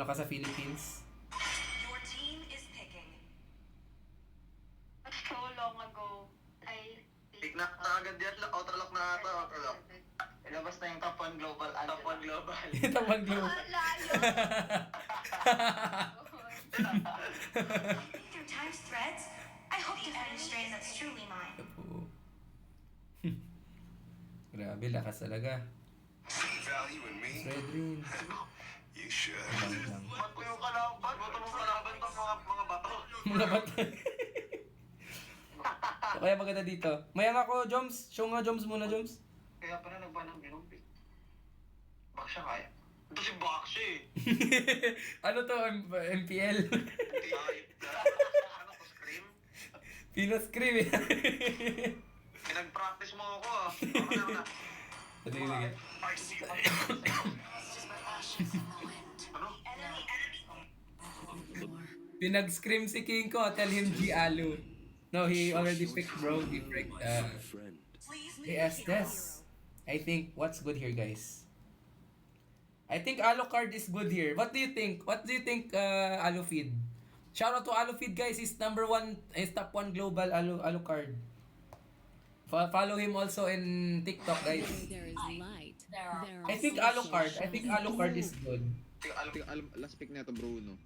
ano ka sa Philippines? Your team is picking. So long ago, I Pick na agad yan. Autolock na ata. Autolock. Ilabas na yung top 1 global. Top 1 global. Taman globe. layo. Through time's threads, I hope to find a strain that's truly mine. Oo. Grabe, lakas talaga. Value in me? Red Rin. You should. Lang. Ba't ko yung kalaban? Ba't mo kalaban tong mga bato? Mga bata. O kaya maganda dito. Mayang ako, Joms. Show nga, Joms muna, Joms. Kaya pala nagba ng binumpit. Baksha kaya. Ito si Baksha eh. Ano to, MPL? Ano to, Scream? Pino Scream eh. Pinag-practice mo ako ah. Ako na. Sige, sige. Ano? Pinag-scream si King ko, tell him G Alu. No, he already picked bro. He picked, Please he asked this. I think, what's good here, guys? I think Alucard is good here. What do you think? What do you think, Alufeed? Shout out to Alufeed, guys. He's number one, he's top 1 global Alucard. Follow him also in TikTok, guys. There is light. There I think Alucard is good. Last pick na ito, Bruno.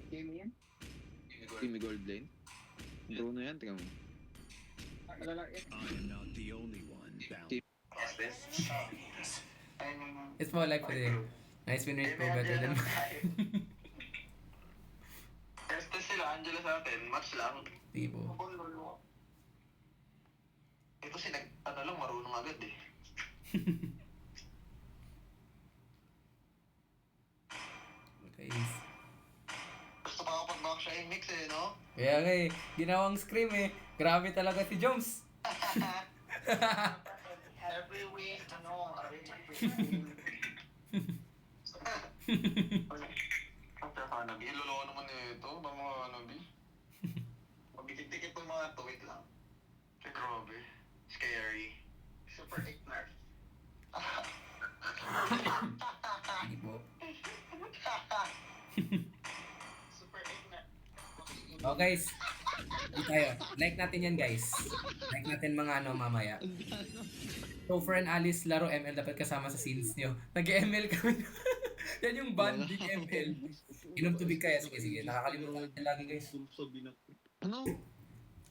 Team Gold Lane. Bruno yan, tingnan mo. I am not the only one bound. Yes, this. It's more like today. Nice win rate po better than Test sila, Angela sa atin. Match lang. Tipo. Ito si ano lang, marunong agad eh. Okay. Gusto pa ako pag-backsha yung mix eh, no? Kaya nga eh, ginawang scream eh. Grabe talaga si Joms. Every week, ano, Ang hanabi. Ilolo naman ito, mga hanabi. Magdikit-dikit po yung mga tuwit lang. Kaya grabe. Scary. Super ignorant. Hindi po. Super ignorant. Oh guys, dito tayo. Like natin yan guys. Like natin mga ano mamaya. Topher and Alice, laro ML, dapat kasama sa scenes nyo. Nag-ML kami. Yan yung banding ML. Inom tubig kaya. Sige, sige. Nakakalimutan natin lagi guys. Ano?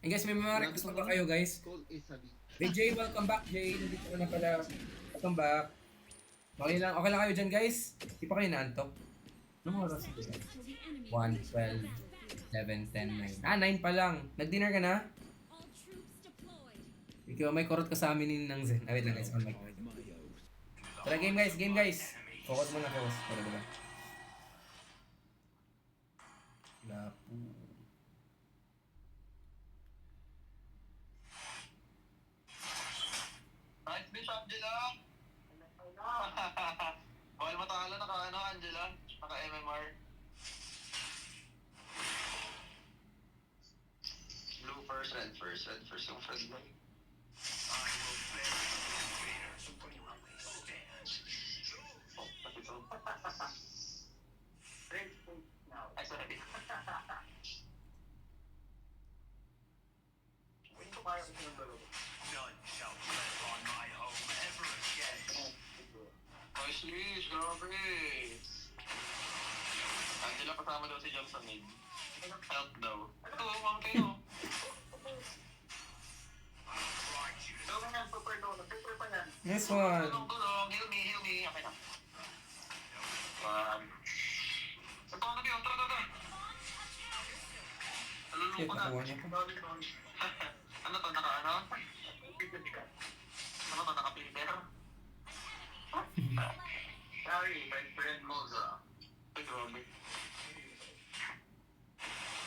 Eh guys, may mga request pa ba kayo guys? Call is sabi. Hey Jay, welcome back Jay. Nandito ko na pala. Welcome back. Okay lang kayo dyan guys? Di pa kayo naantok? Anong oras ito? 1, 12, 11, 10, 9. Ah, 9 pa lang. Nag-dinner ka na? all troops deployed. Ikaw, may korot ka sa amin ng Zen. Ah, wait lang guys. On mic. Tara, game guys. Game guys. Focus muna, focus. Tara, diba? Lapu. Nice bitch, Angela! Bawal matalo, naka-ano, Angela? Naka-MMR. Blue first, red first. Red first yung first boy. I will bury the invaders when you only stand. Oh, pati ito. Red first now. Ay, sorry. Wait ko kaya ko yung dalawa. None shall tread on my home ever again. Nice leash, grabe. Angela, kasama daw si Jom sa mid. Help daw. Ito, mga kayo. Gawin yan, super daw. Super pa yan. Nice one. Tulong. Heal me. Okay na. Ito, ano ba yun? Tara. Nalulung Shit, ko na. nakuha niya. Ano to, naka-ano? Ano to, naka-filter? Sorry, my friend Moza. Ay, grabe.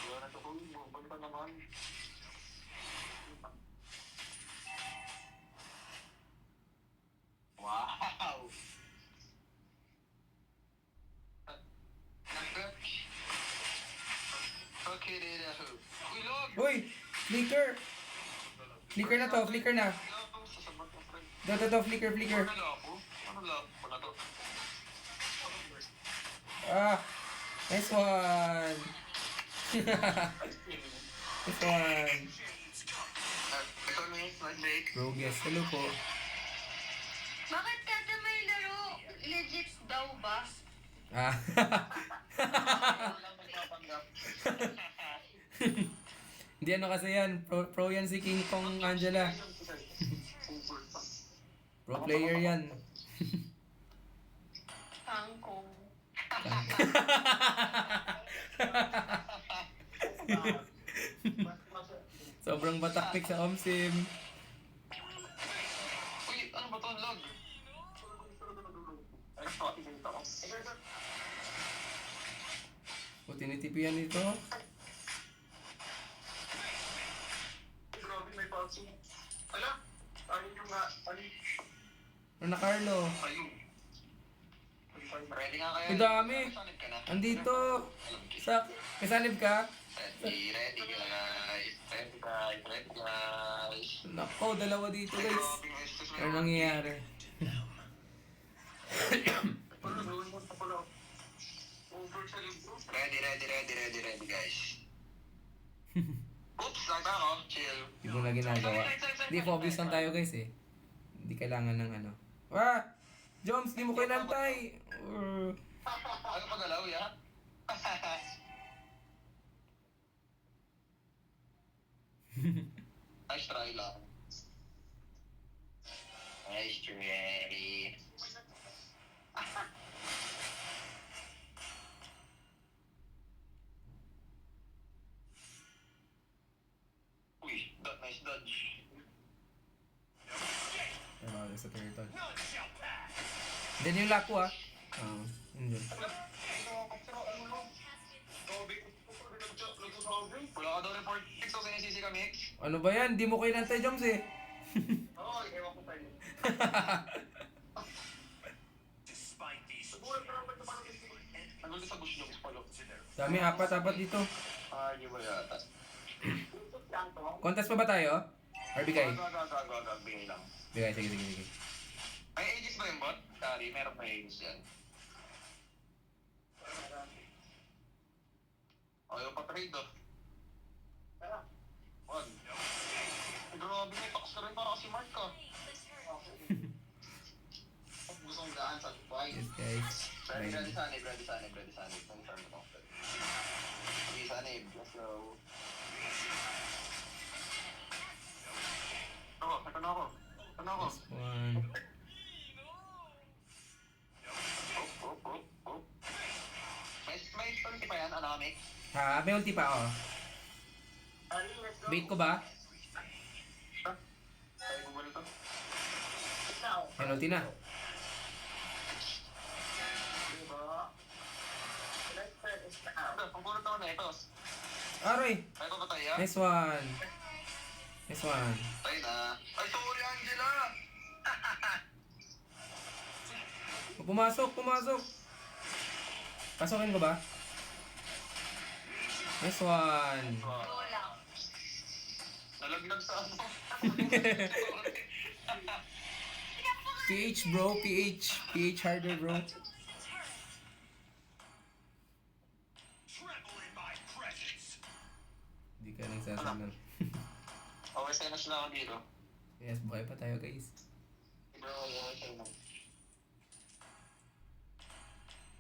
Wala na ito, uy, bubag pa naman. Wow! Okay, dito. Uy, log! Uy! Flicker! Flicker na to, flicker na. Sasabat mo, friend. Flicker. Ano lapo? Ano lapo? Wala to. Ah! Nice one! Nice one! Ito miss, nice bait. Rogues, hello po. Bakit kada may laro? Legit daw ba? Ah. Walang magpapanggap. Hindi ano kasi yan. Pro yan si King Kong Angela. Pro player yan. Tangkong. Sobrang bataktik sa OMSIM. Uy, ano ba to? Log? Ay, fucking ito ko. O, tinitipian nito. Grabe, may pulse. Ala? Ayun yung nga. Ano na Carlo? Ayun. Ready nga kayo? Ang dami. Sanib ka na? Andito. May sanib ka? Ready, ready guys. Ready guys, ready guys. Nako, dalawa dito guys. Grabe guys. Ano nangyayari? Ready, ready, ready, ready, ready guys. Oops, nagta ako. Chill. Hindi mo na ginagawa. Hindi, focus lang tayo guys eh. Hindi kailangan ng ano. Ah! Joms, di mo kailantay! Ano pagalaw, ya? Nice try lang. Nice try. Uy, nice dodge. Ay, mga sa turtle. Then yung lako ah. Oo, yun dun. Wala ka daw report. Ito sinisisi kami. Ano ba yan? Di mo kailantay, Joms eh. Oo, ewan ko tayo. Despite these Nagulito sa bush nung palo. Dami, apat dito. Ah, di ba yata? Contest pa ba tayo? Or bigay? Gag, bigay lang. Bigay, sige. May ages ba yung bot? Dari, meron pa ages yan. Ayaw pa trade oh. Wag. Grabe, may takas ka rin para kasi Mark ka. Gusto kong gaan sa Dubai. Yes guys. Ready, Bye. ready, sanib. Confirm ko. Ready, sanib. Let's go. Ito na ako. This one. Oh. May ulti pa yan, Anamic. Ha, may ulti pa oh. Bait ko ba? Ay, bumalik to. May ulti na. Pagpulot naman na ito. Aray! Ay, papatay ya? Nice one. Nice one. Ay na. Ay, sorry, Angela! Pumasok! Pasokin ko ba? Nice one. Wow. Go lang. Nalaglag sa ano. PH bro, PH. PH harder bro. tremble in my presence. Hindi ka nagsasalang. Okay, sa'yo na sila ako dito. Yes, buhay pa tayo guys. Bro, okay sa'yo na.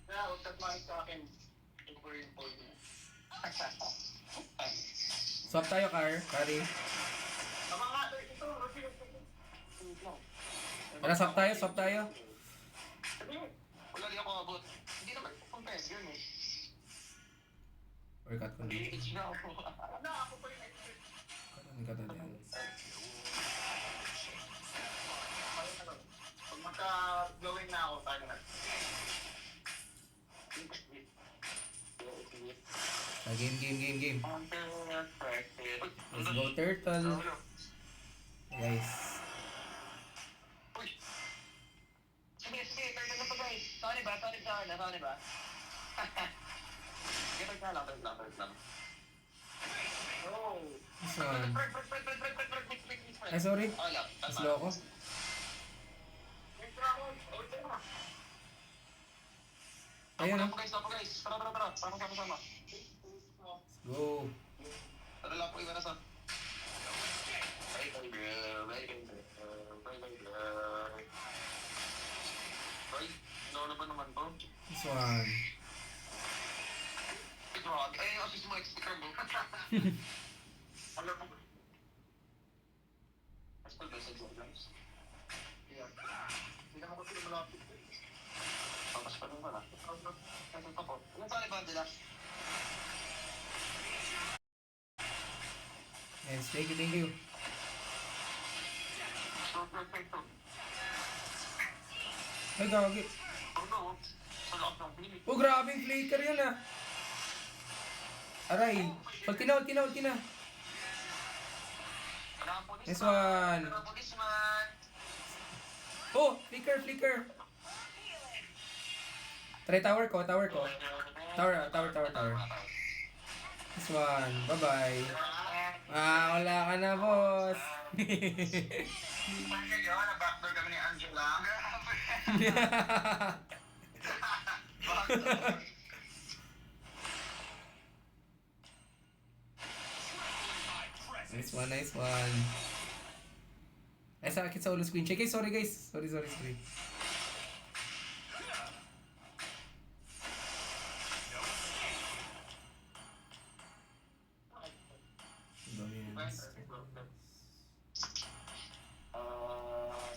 Kaya, huwag ka tumakit sa akin. Ito ko yung point niya. Swap tayo, Kari. Tama nga, ito. Tara, swap tayo. Wala di ako abot. Hindi naman pupunta yun eh. Or cut ko dito. Mag-i-itch na ako. Ano, ako pa yung Katan yan. Pag magka-glowing na ako, tayo na. Game. Let's go, turtle. Guys. Uy! Sige, turtle na to guys. Sorry ba? Sige, turtle lang. Oh! This one. Break. Ay, sorry. Okay lang. Mas low ako. Ayun, oh. Tapo guys. Tara. Sama. Go. Tara lang po, iba na sa. Bye, girl. Ay, ano ba naman to? This one. Ay, yung assist mo, sticker mo. Ano po? Basta ba sa guys? Yeah. Hindi naman ko sila malapit. Tapos pa rin pala. Ito po. Ilan sa liban nila? Yes, thank you. Perfecto. Ay, gagi. Ano? Sa lahat ng pilit. Oh, grabing flicker yun ah. Aray. Ulti na. Nice one. Oh, flicker. Try tower ko. Tower. This one. Bye-bye. Wala ka na, boss. Backdoor kami ni Angela. Nice one. Ay, sakit sa ulo screen check. Sorry guys. Sorry.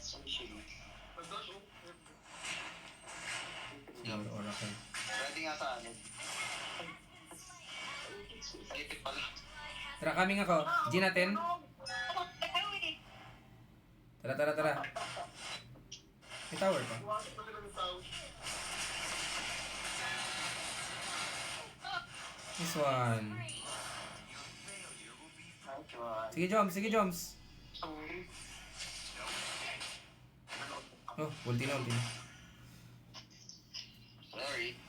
Sushi. Siguro Oracle. Pwede nga sa amin. Ipit pala. Tara, coming ako. G natin. Tara. May tower pa. This one. Sige, Joms. Sorry. Oh, ulti na. Sorry.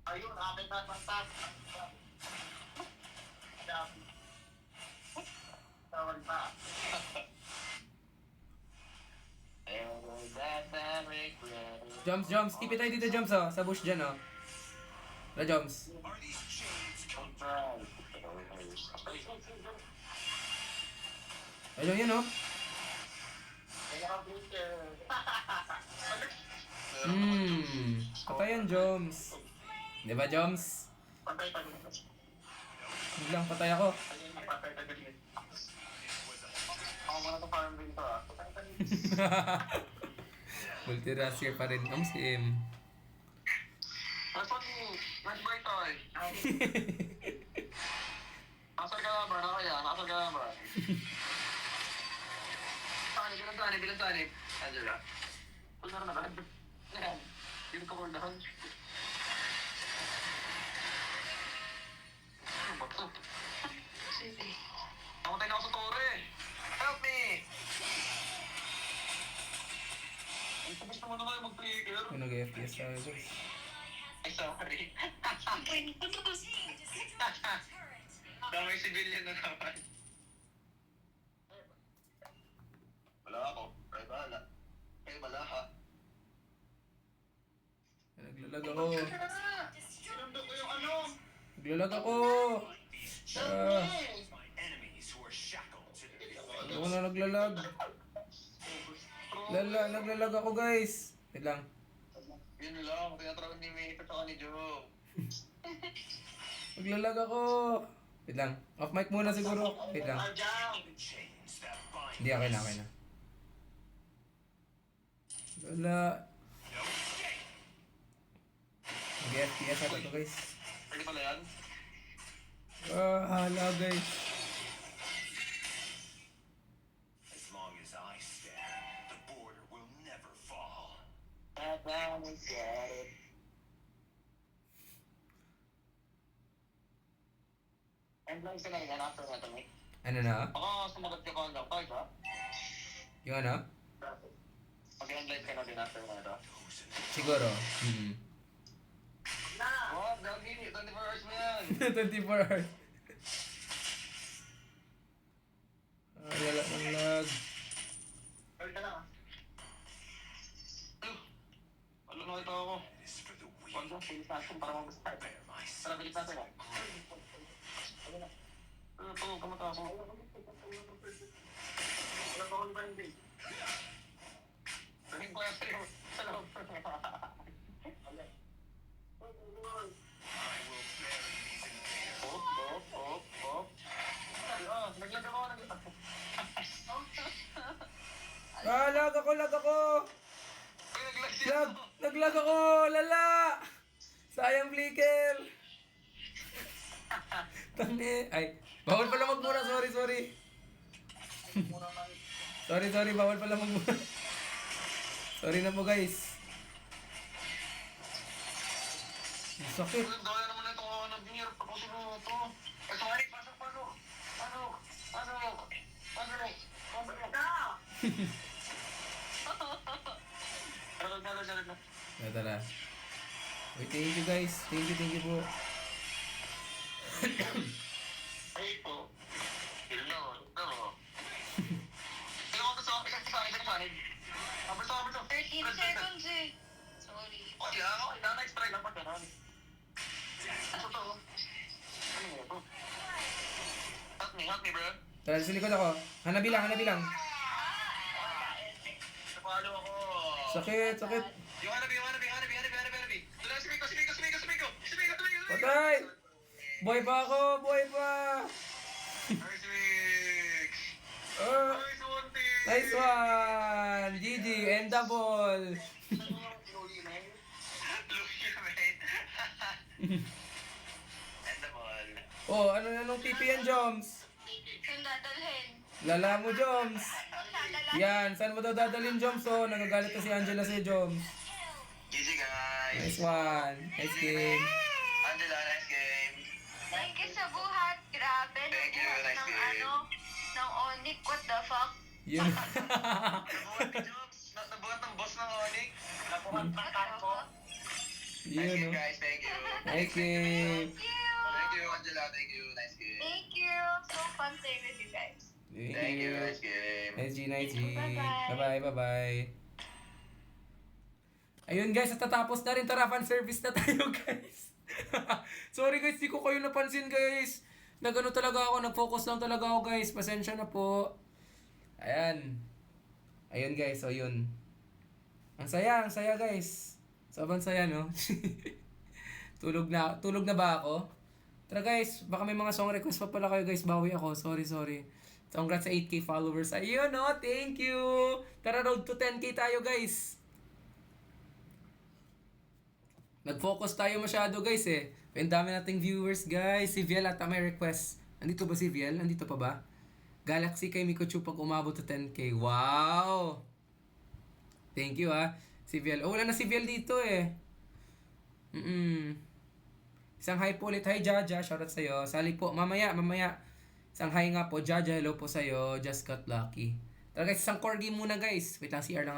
Ayun, akin na basta. Tawag pa. Joms. Tipid tayo dito, Joms, oh. Sa bush dyan, oh. Tara, Joms. Are these chains Ayun, yan, oh. Patayan, Joms. Di ba, Joms? Biglang patay ako. Ako muna to farm din to ah. Multi-rassier pa rin. Si M. Nasaan mo? Nice boy toy. Nasaan ka na ba? Bilang sani. Angela. Kung naroon na ba? Ayan. Yung kakuldahan. Ano ba ito? Namatay na ako sa tore. Help me! Ang tapos naman na kayo mag-trigger. Kung nag-FPS tayo, guys. Ay, sorry. Damay civilian na naman. Wala ako. Kayo bahala. Kayo malaha. Naglalag ako. Sinundo ko yung ano. Naglalag ako. my enemies who are shackled to their Ako na naglalag. Naglalag ako, guys. Wait lang. Yun lang. Tinatawag ni May ito sa ni Joe. Naglalag ako. Wait lang. Off mic muna siguro. Wait lang. chains that bind. Hindi, okay na. Wala. Nag-FPS ako to, guys. Pwede pala yan? Hala, guys. As long as I stand, the border will never fall. And lang sila yan after na ito, May. Ano na? Ako sumagot ka ko hanggang 5, ha? Yung ano? Mag-end-live ka na din after na ito. Siguro. Oh, gagi. 24 hours mo yan. 24 hours. Naging ko sa'yo. Sa loob. Naglag ako. Lag ako. Ay, naglag siya. Naglag ako, lala. Sayang flicker. Ay, bawal pala magmura, sorry. Sorry, bawal pala magmura. Sorry na po guys. Ang sakit. Ang gaya naman na itong ng beer. Tapusin mo ito. Ay, sorry. Pasok. Sarap na. Tara. Wait, thank you guys. Thank you po. Ay po. Hello. Hello, gusto ko sa akin. Aberto. 13 seconds eh. Sorry. Okay, na-extra lang pa gano'n. Ano to? Ano mo to? Help me, bro. Tara, sa likod ako. Hanabi lang. Napalo ako. Sakit. You wanna be. Tula, sumiko. Patay! Boy pa ako. Nice week. Oh, Nice one, team. nice one! GG, and double. Lucky, mate. And the ball. Oh, anong TP yan, Joms? Yung dadalhin. Lala mo, Joms. Dadala. Yan, saan mo daw dadalhin, Joms? Oh, nagagalit na si Angela sa Joms. GG, guys. Nice one. Nice game. Angela, nice game. Thank you sa buhat. Grabe. Thank you, Nabuhat nice ng game. ng Onyx. What the fuck? Yun. Nabuhat ni Jobs. Nabuhat ng boss ng Onyx. Nabuhat ng tanko. Nice Yun, game, oh. guys. Thank you. Nice game. Thank you, Angela. Thank you. Nice game. Thank you. So fun playing with you guys. Thank you. Nice game. Nice G. Bye-bye. Bye-bye. Ayun guys, tatapos na rin. Tara, fan service na tayo guys. Sorry guys, di ko kayo napansin guys. Nagano talaga ako, nag-focus lang talaga ako guys. Pasensya na po. Ayan. Ayun guys, so yun. Ang saya guys. Sobrang saya no. Tulog na ba ako? Tara guys, baka may mga song request pa pala kayo guys. Bawi ako, sorry. So, congrats sa 8K followers. Ayun no, thank you. Tara, road to 10K tayo guys. Nag-focus tayo masyado guys eh. Ang dami nating viewers guys. Si Viel ata may request. Andito ba si Viel? Andito pa ba? Galaxy kay Mikochu pag umabot to 10K. Wow! Thank you si Viel. Oh, wala na si Viel dito eh. Isang hi po ulit. Hi Jaja, shoutout sa'yo. Sali po, mamaya. Isang hi nga po, Jaja, hello po sa'yo. Just got lucky. Tara guys, isang corgi muna guys. Wait lang, CR lang ako.